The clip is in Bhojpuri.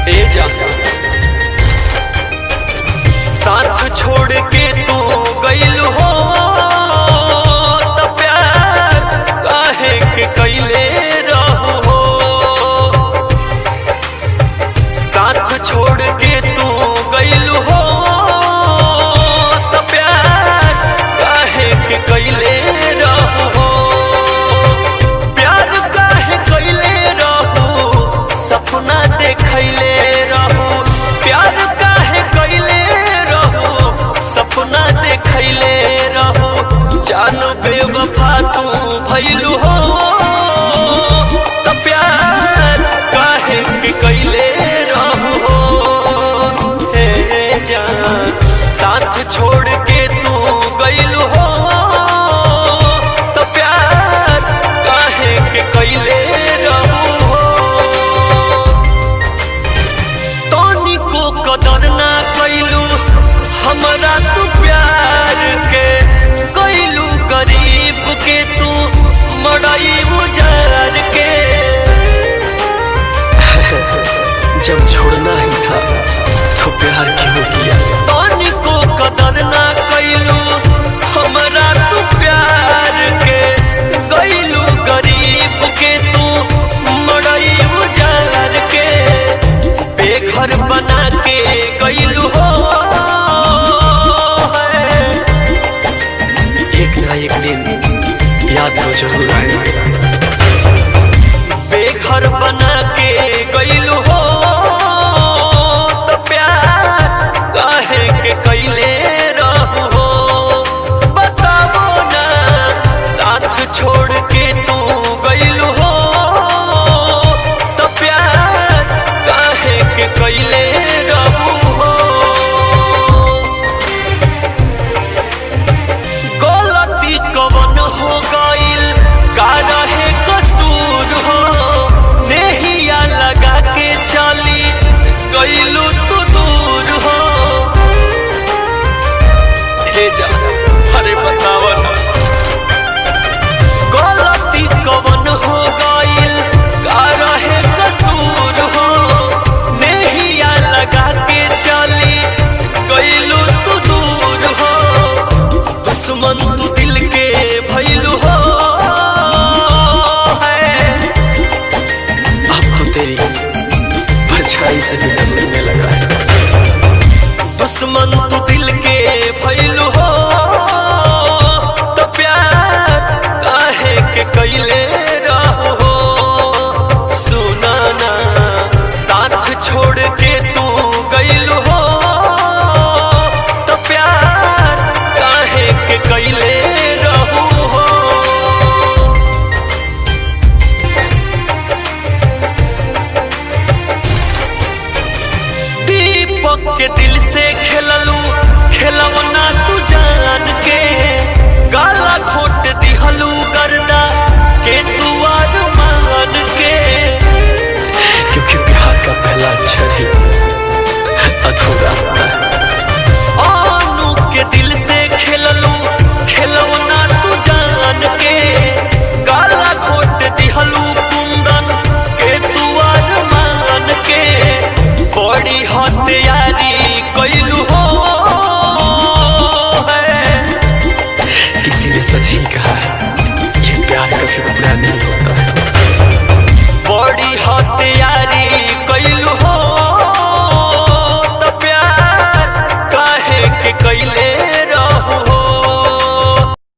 ए जा साथ छोड़ के तू गइल हो त प्यार काहे के कइले रहू हो। साथ छोड़ के तू गइल हो त प्यार काहे के कइले रहू हो। प्यार काहे कइले रहू सपना देखैले रहू। प्यार काहे कइले रहू सपना देखैले रहू। जान बेवफा तू भइलू हो त प्यार काहे के कइले रहू हो। हे जान साथ छोड़ के तू गइलू हो त प्यार काहे के कइले रहू हो। तोनी को कदर ना कइलू हमरा तू प्यार के। कइलू गरीब के तू मड़ई उजार के। जब छोड़ना ही था तो प्यार क्यों किया। तोनी को कदर ना कइलू हमरा तू प्यार के। गइलू गरीब के तू मड़ई उजार के। बेघर बना के गइलू हो एक ना एक दिन याद तो जरूर आएगा। बेघर बना के गइलू हो त प्यार काहे के कइले रहू हो। बतावो ना साथ छोड़ के तू गइलू हो त प्यार काहे के कइले रहू हो। गलती कवन हो गइल का रहे कसूर हो। नेहिया लगा के चली गइलू तू दूर हो। हे जा अरे बतावा ना गलती कवन हो गइल का रहे कसूर हो। नेहिया लगा के चली गइलू तू दूर हो। दुश्मन तू दिल के भइलू हो। अब तो तेरी परछाई से भी डर लगने लगा है। दुश्मन